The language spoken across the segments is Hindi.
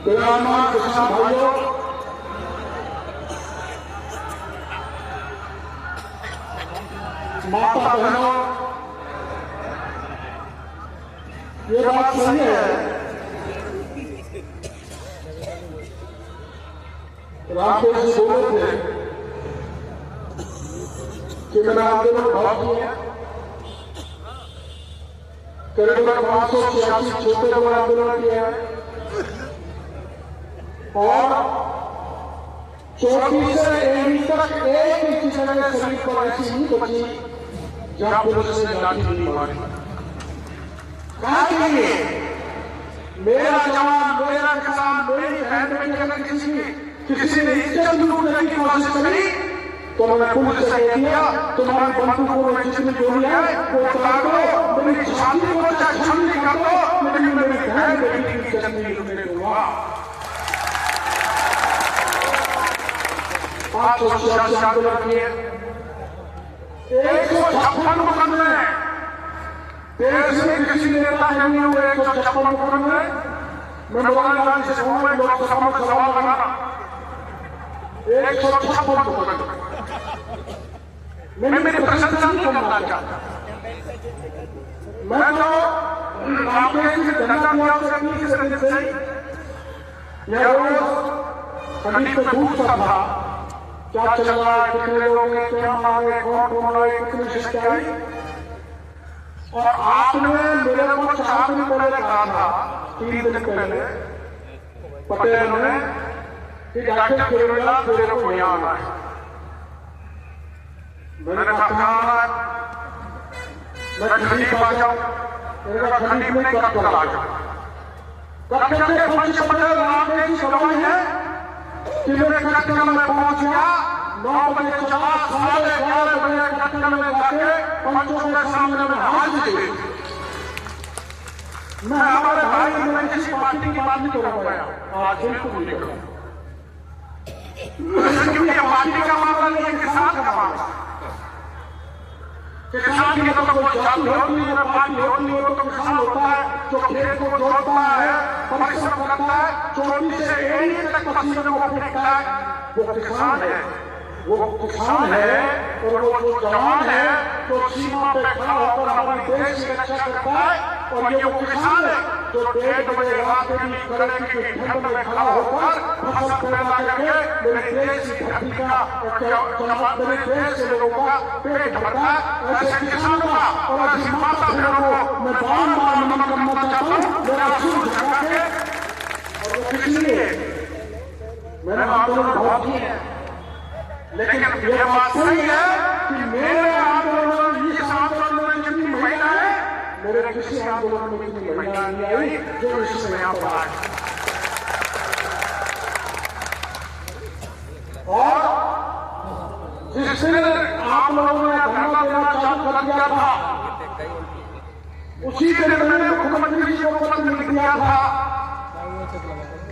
बेईमान किसान भाइयों, माता बहनों, ये बात सही है, रामदेव जी बोले थे कि मैंने आंदोलन बहुत किया, करीबन 586 छोटे बड़े आंदोलन किए हैं और चोटी से एड़ी तक एक भी चीज मेरे शरीर पर ऐसी नहीं बची जहां पुलिस ने लाठी नहीं मारी। कहा के लिए मेरा जवान, मेरा किसान, मेरी बहन बेटी अगर किसी ने इज्जत लूटने की कोशिश करी तो मैंने पुलिस से कह दिया तुम्हारी बंदूकों में जितनी गोली है वो उतार दो, मेरी छाती को चाहे छलनी कर दो, लेकिन मेरी बहन बेटी की इज्जत नहीं लूटने दूंगा। 586 आंदोलन किए, 156 मुकदमे देश में किसी नेता के नहीं हुए, 156 मुकदमे। मैं मोहन लाल से कहूंगा लोकसभा में सवाल लगाना, 156 मुकदमे। मैं मेरी प्रशंसा नहीं करना चाहता, मैं तो रामदेव जी ने धरना दिया उसके 20 दिन से यह रोज खंडित पे पूछता था क्या चल रहा है, कितने लोग हैं, क्या मांगे, कौन आए, कितनी शिकायत। और आपने मेरे को 4 दिन पहले कहा था, 3 दिन पहले पटेल ने कि डॉक्टर केरला मेरे को यहाँ आना है। मैंने कहा मैं खंडीप आ जाऊं, मेरे का खंडीप नहीं कल आ जाऊं। कल के पंच पटेल रामदेव जी गवाही है कि मेरे कटकल में पहुंच गया, 9 बजे चला, 11:30 बजे कटकल में जाके पंचों के सामने में हाजिर दी। मैं हमारे भाई में किसी पार्टी की बात नहीं करूंगा, आज बिल्कुल नहीं करूंगा, क्योंकि पार्टी का मामला नहीं है, किसान का मामला। किसान की तो कोई जाति होती है, पार्टी होती है, तो किसान होता है जो खेत को जोतता है, परिश्रम करता है, चोटी से एड़ी तक पसीने को फेंकता है, वो किसान है। वो किसान है और वो जो जवान है जो सीमा पे खड़ा होकर हमारे देश की रक्षा करता है, और ये वो किसान है जो 1:30 बजे रात के भी कड़े की ठंड में खड़ा होकर फसल पैदा करके मेरे देश की धरती का, मेरे देश के लोगों का पेट भरता है। ऐसे किसानों का और ऐसी माता बहनों को मैं बार-बार नमन करना चाहता हूँ, मेरा सिर झुका के। और वो किस लिए मैंने आंदोलन बहुत किए हैं, लेकिन ये बात सही है कि मेरे आंदोलन, इस आंदोलन में जितनी महिलाएं, मेरे किसी आंदोलन में इतनी महिलाएं नहीं आई जो इसमें यहाँ पर आए। और जिस दिन आप लोगों ने धरना देना चालू कर दिया था, उसी दिन मैंने मुख्यमंत्री जी को पत्र लिख दिया था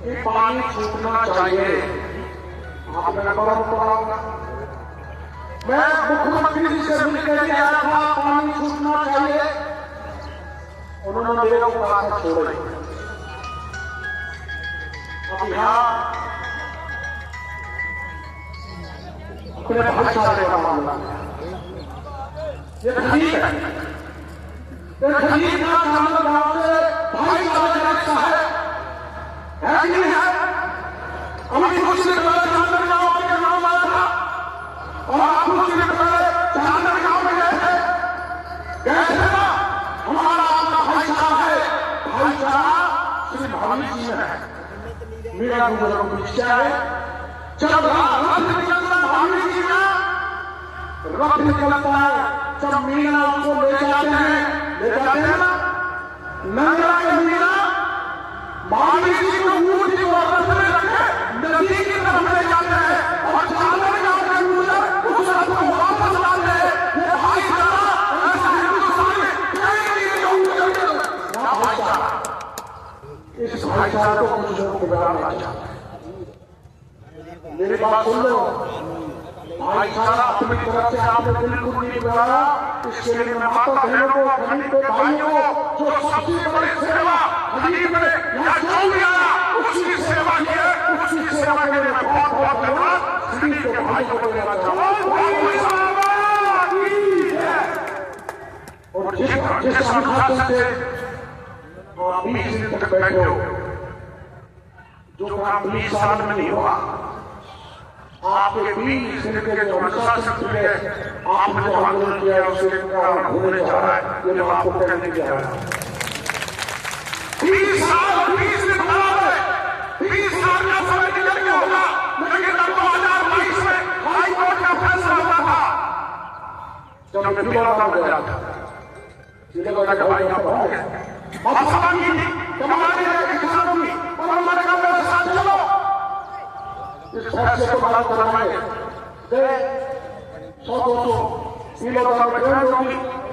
कि पानी छूटना चाहिए। आपने गौरव पड़ा, मैं मुख्यमंत्री जी से मिलकर के आया था, पानी छूटना चाहिए। उन्होंने मेरे को कहा छोड़े। अब यहाँ अपने भाईचारे का मामला है, ये खलीफ है, ये खलीफ का चांदर गांव से भाईचारा रखता है कि नहीं है? अभी कुछ दिन पहले चांदर गांव का नाम आया था और आप कुछ दिन पहले चांदर गांव में गए थे ना। हमारा आपका भाईचारा है, भाईचारा श्री भावी जी में है, मेरा गुजरों की इच्छा है। जब रथ निकलता भावी जी का रथ निकलता है, जब मीना उसको ले जाते हैं ना, नंगा के मीना भावी जी को मूर्ति को रथ में रखे नदी की तरफ ले जाते हैं और चांदर गांव के गुजर उस रथ को वापस लाते हैं। ये भाईचारा ऐसा हिंदुस्तान में कहीं नहीं होगा। भाईचारा, इस भाईचारे को कुछ लोग बिगाड़ना चाहते हैं। मेरी बात सुन लो, भाईचारा अपनी तरफ से आपने बिल्कुल नहीं बिगाड़ा। इसके लिए मैं माता बहनों को, खलीफ के भाइयों को, जो सबसे बड़ी सेवा खलीफ में या जो भी आया उसकी सेवा के भाई को देना चाहूँ और जिस अनुशासन से तो आप 20 दिन तक बैठे हो, जो काम 20 साल में नहीं हुआ, आपके 20 दिन के जो अनुशासन के आपने जो आंदोलन किया उसे होने जा रहा है, ये मैं आपको कहने जा रहा हूँ। 20 साल 20 दिन खराब है, 20 साल का समय निकल गया होगा, लेकिन 2022 में हाई कोर्ट का फैसला हुआ था जब मैं पिलौरा में गया था, पिलौरा का भाई यहाँ पर आ गया और सभा की थी कमाने के किसानों की, और हमारे कहा मेरे साथ चलो इस फैसले को बहाल करवाएंगे। गए 100-200 पिलौरा में गए,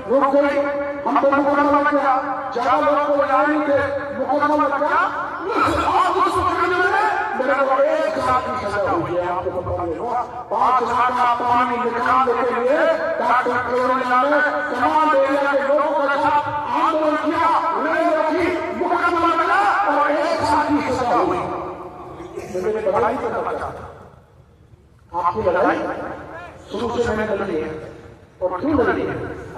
रुक गई, हम तो मुकदमा लग गया, ज्यादा लोगों को जाने के मुकदमा लग गया और उस मुकदमे में मेरे को 1 साल की सजा हुई है। आपको पता होगा 5 लाख का पानी निकालने के लिए डॉक्टर करोड़िया ने तमाम एरिया के लोगों के साथ आंदोलन किया, उन्हें रखी, मुकदमा लगा और 1 साल की सजा हुई। मैंने लड़ाई करना चाहता, आपकी लड़ाई शुरू से मैंने लड़ी है और क्यों लड़ी है,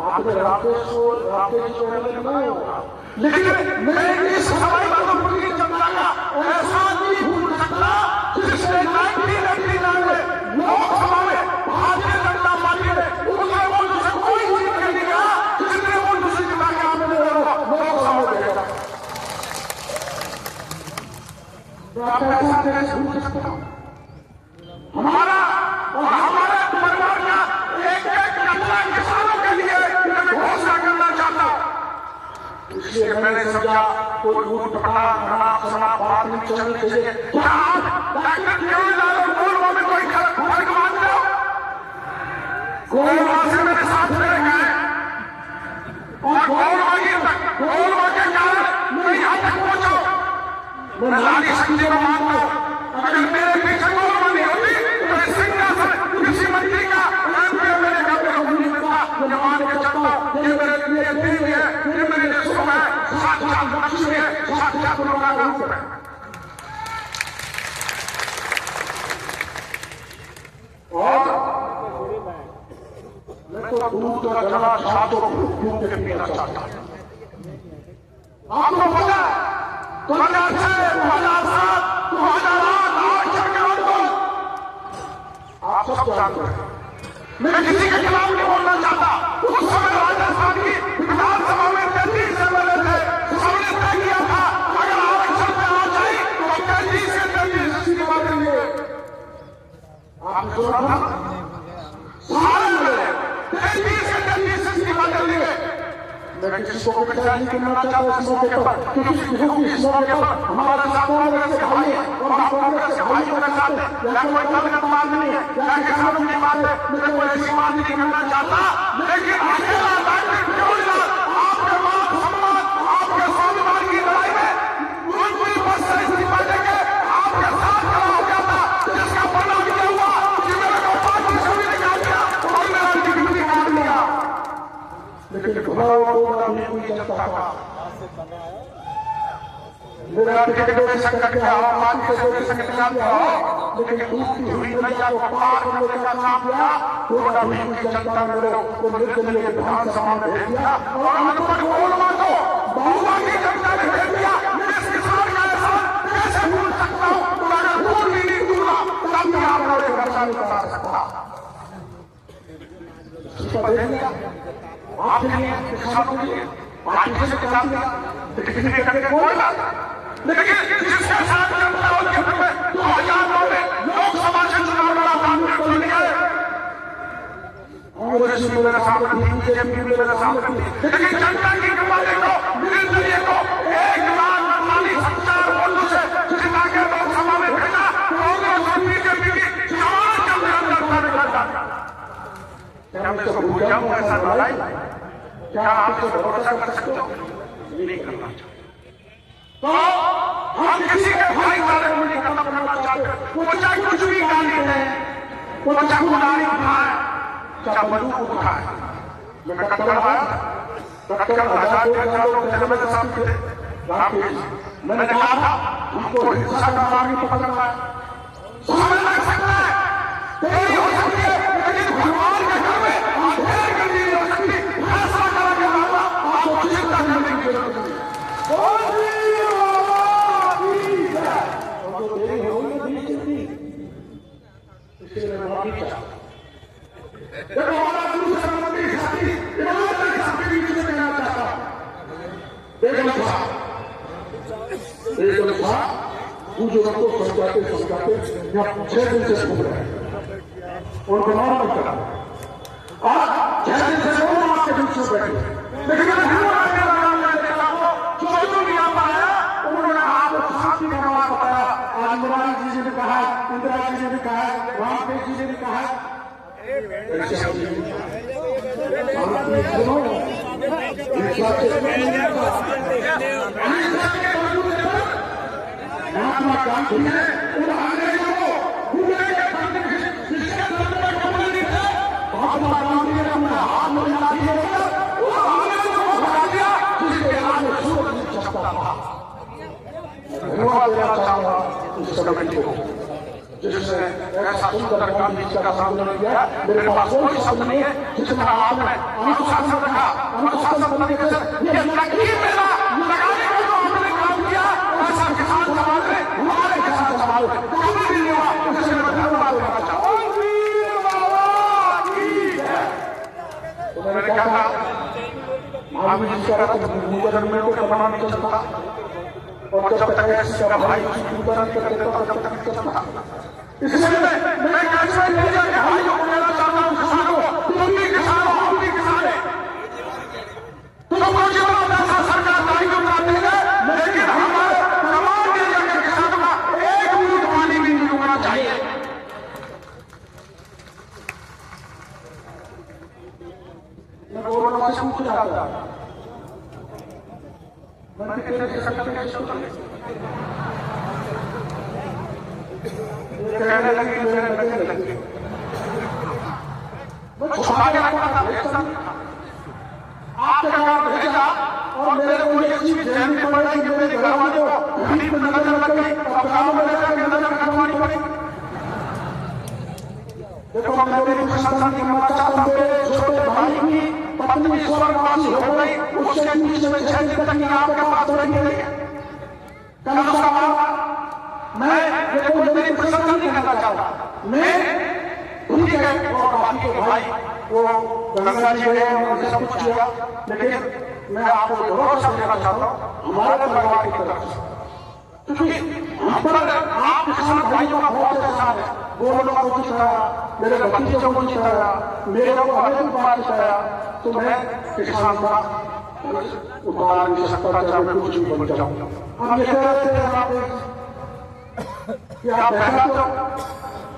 आपने राकेश को नहीं होगा, लेकिन मैं इस हवाई वालों की जनता का ऐसा नहीं भूल सकता जिसने 1989 में लोकसभा में भारतीय जनता पार्टी ने उनके वोट से कोई जीत नहीं दिया, जिसने वोट से जिता के आपने लोकसभा में भेजा। भूल सकता हमारा और हमारे परिवार का एक कचरा किसानों के लिए घोषणा करना चाहता, इसलिए मैंने समझा कोई ऊट पटाख सना बात नहीं चलनी चाहिए। क्या आप डॉक्टर केवललाल और गोलवा में कोई फर्क मानते हो? गोलवा से मेरे साथ मेरे गए और गोलवा के कारण मैं यहाँ तक पहुंचा। मैं लाली शक्ति को मानता हूँ, अगर मेरे पीछे गोलवा नहीं होती तो सिंहासन कृषि मंत्री का मेरे घर में कभी नहीं मिलता। ये मान के चलता हूँ, ये मेरे लिए देवी है, ये मेरे लिए सुख है, साक्षात लक्ष्मी है, साक्षात दुर्गा का रूप है। और मैं तो दूध का गला सातों फूक के पीना चाहता हूँ। आपको पता है 2006, 2007, 2008 आरक्षण के आंदोलन आप सब जानते हैं। मैं किसी के खिलाफ नहीं बोलना चाहता। उस समय राजस्थान की विधानसभा में 33 एमएलए थे, सबने तय किया था अगर आरक्षण पे आ जाए तो 33 से 33 इस्तीफा देंगे। आपने सुना था? सारे मिले 33 से 33 इस्तीफा देंगे। मैं किसी को विचार नहीं करना चाहता इस मौके पर, क्योंकि इस मौके पर हमारा कांग्रेस के भाई और हम कांग्रेस के भाइयों के साथ या कोई गलत बात नहीं है या किसानों की बात है, मैं कोई ऐसी बात नहीं करना चाहता, लेकिन अकेला डॉक्टर केवललाल आपके मान सम्मान आपके स्वाभिमान की लड़ाई में मंत्री पद से इस्तीफा देके आपके साथ खड़ा हो गया था, जिसका परिणाम ये हुआ कि मेरे को पार्टी से भी निकाल दिया और मेरा टिकट भी काट लिया। लेकिन भला होगा भी कोई जनता का मेरा टिकट दे सकता है, आप पार्टी से दे सकते हो, लेकिन टूटती हुई नैया को पार करने का काम किया होगा भी कोई जनता ने मेरे को निर्दलीय विधानसभा में भेज दिया और अनपढ़ गोलवा को बहुआ की जनता ने भेज दिया। इस किसान का एहसान कैसे भूल सकता हूँ? अगर भूल भी नहीं दूंगा तब भी आप लोग खर्चा नहीं करा सकता। आपके लिए किसानों के लिए पार्टी से निकाल दिया, लेकिन ये करके कोई बात, लेकिन जिसके साथ जनता के हक में 2009 में लोकसभा से चुनाव लड़ा कांग्रेस को लिया है, कांग्रेस भी मेरे सामने थी, बीजेपी भी मेरे सामने थी, लेकिन जनता की कृपा देखो, निर्दलीय को 1,48,000 वोटों से जिता के लोकसभा में भेजा। कांग्रेस और बीजेपी की जमानत के अंदर जनता ने कर दिया। क्या मैं इसको भूल जाऊं ऐसा लड़ाई? क्या आप इसको भरोसा कर सकते हो? नहीं करना चाहते तो हम किसी के भाईचारे को नहीं खत्म करना चाहते। वो चाहे कुछ भी गाली दे, वो चाहे कुदारी उठाए, चाहे बंदूक उठाए। मैं कत्ल आया, कत्ल आजाद लोग मेरे सामने थे, राकेश, मैंने कहा था हमको हिंसा का आदमी पकड़ना है, समय लग सकता है, तेरी हो सकती है, लेकिन भगवान के घर में अंधेर गंदी नहीं हो सकती। फैसला करा के लाऊंगा, आपको चिंता करने की जरूरत नहीं। इसलिए मैं माफी चाहता हूं। देखो हमारा गुरु सरस्वती साथी ईमानदारी साथी बीच में कहना चाहता हूं। बेगम साहब बुजुर्गों को समझाते समझाते यहाँ 6 दिन से घूम रहे हैं, उनको मार नहीं करा। आज 6 दिन से वो आपके बीच में बैठे, लेकिन जो नहीं आ पाया उन्होंने आपको शांति का मार्ग बताया। आज मुरारी जी ने कहा, इंदिरा जी ने भी कहा, रामदेव जी ने भी कहा, महात्मा गांधी ने उन अंग्रेजों को महात्मा गांधी ने अपने हाथ में लाठी लेकर उस अंग्रेजों को हटा दिया जिसके आगे सूरज नहीं चलता था। धन्यवाद देना चाहूंगा इस कमेटी को जिसने ऐसा सुंदर गांधी जी का आंदोलन किया। मेरे पास कोई शब्द नहीं है जिसमें आपने अनुशासन रखा, अनुशासन तरीके से ये लकीर मेला लगाने का जो आपने काम किया, ऐसा किसान समाज में हमारे किसान समाज में कभी भी नहीं हुआ। इससे मैं धन्यवाद देना चाहूंगा। तो मैंने क्या कहा, मामी जी कह रहा था मुझे में तो पता नहीं चलता, और जब तक ऐसी का भाई पूजा नहीं करते तब तक नहीं चलता। इसलिए मैं कैसे मीडिया के भाइयों को कहना चाहता हूं, किसानों, तुम भी किसान हो, हम भी किसान हैं। तुमको जीवन पैसा सरकार नहीं बनाती है, लेकिन हमारे तमाम एरिया के किसानों का एक बूंद पानी भी नहीं डूबना चाहिए। मैं कोरोना से पूछ रहा था, मैं कितने से सकते हैं कहने लगी, मेरे लगने लगी, मैं छुपा के रखा था, आपके गांव भेजा और मेरे को ये चीज ध्यान पड़ा कि मेरे घर वालों को गरीब में नजर लग गई, अब गांव में लेकर नजर रखवानी पड़ी। देखो मैं मेरी प्रशंसा करना चाहता हूं, मेरे छोटे भाई की पत्नी स्वर्गवासी हो गई, उसके बीच में 6 दिन तक आपके पास रही है। कल उसका मैं देखो मेरी प्रशंसा नहीं करना चाहता, मैं ठीक है वो बाकी के भाई वो गंगा जी गए, उन्होंने सब कुछ किया, लेकिन मैं आपको भरोसा देना चाहता हूँ हमारे परिवार की तरफ से, क्योंकि हम पर आप किसान भाइयों का बहुत एहसान है। वो लोगों को जिताया, मेरे भतीजों को जिताया, मेरे को हमें भी बात जिताया, तो मैं किसान का उतार नहीं सकता, चाहे मैं कुछ भी बन जाऊँ। हम ये कह रहे थे कि आप ऐसा तो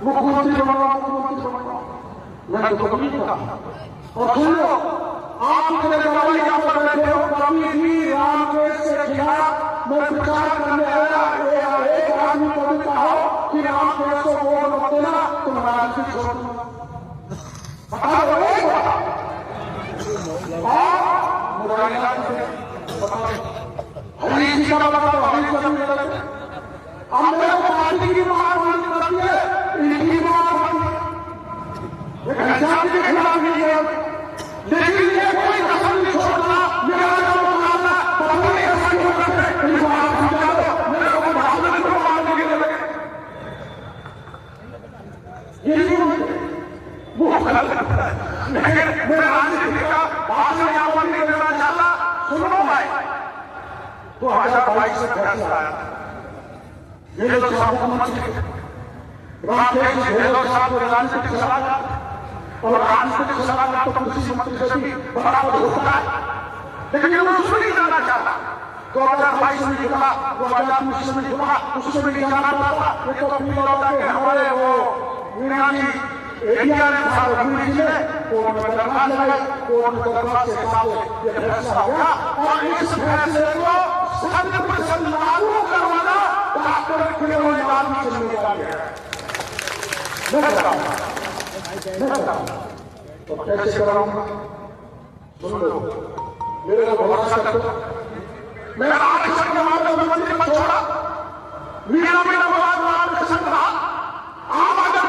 मुख्यमंत्री बनो, मुख्यमंत्री बनो, मैं तो कभी नहीं था। और सुन लो, आप इतने गवाही यहाँ पर बैठे हो, कभी भी रामदेव के खिलाफ मैं प्रचार करने आया, एक आदमी को भी कहा कि रामदेव को वोट मत देना, तुम राजनीति छोड़ दो, बता दो एक बता। और मुरारीलाल जी बता दो, हरीश जी का बता दो, हरीश जी का बता दो। अब मेरे को पार्टी की बात माननी पड़ती है, इनकी बात माननी, घनश्याम के खिलाफ नहीं है, लेकिन ये कोई कसम नहीं छोड़ता, मेरा नाम मानना पता नहीं ऐसा क्यों करते, इनको आप समझा दो, मेरे को भावना को मारने के लिए लगे, ये नहीं वो गलत करता है। लेकिन मैं राजनीति का भाषण यहाँ पर नहीं देना चाहता। सुनो भाई, 2022 में फैसला आया, मेरे लोग मुख्यमंत्री रामदेव जी गहलोत साहब को राजनीतिक सलाहकार, और राजनीतिक सलाहकार तो कृषि मंत्री से भी बराबर होता है, लेकिन वो उसमें नहीं जाना चाहता। 2022 में जुड़ा, 2023 में जुड़ा, उसमें भी नहीं जाना चाहता। ये तो अपनी लौटा के हमारे वो मीना जी एरिया ने साहब रघुवीर जी ने कोर्ट में दरखास्त लगाई, कोर्ट में दरखास्त के हिसाब से ये फैसला हुआ, और इस फैसले को 100% लागू करवाना डॉक्टर खुले हुए आदमी से जिम्मेदारी है। मैं बताऊंगा तो कैसे कराऊंगा, सुन लो, मेरे को भरोसा कर दो। मैं आरक्षण के मामले में मंत्री मत छोड़ा, मीना आरक्षण रहा, आप अगर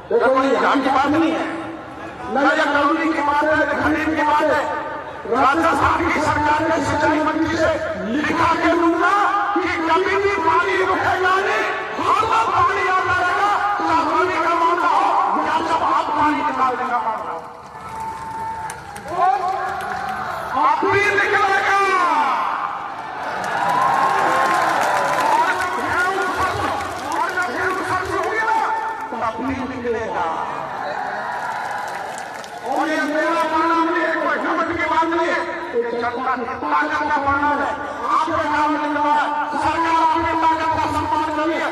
देखो ये यहाँ की बात नहीं है, न ये कानूनी की बात है, न खरीद की बात है। राजस्थान की सरकार ने सिंचाई मंत्री से लिखा के दूंगा कि कभी भी पानी रुकेगा नहीं, हम पानी आता रहेगा, चाहे पानी का मामला हो या जब आप पानी निकालने का मामला हो, आप भी निकलेगा। और ये मेरा मानना नहीं है, कोई समझ की बात नहीं है, ये जनता की ताकत का मानना है। आपके नाम सरकार अपनी ताकत का सम्मान करिए।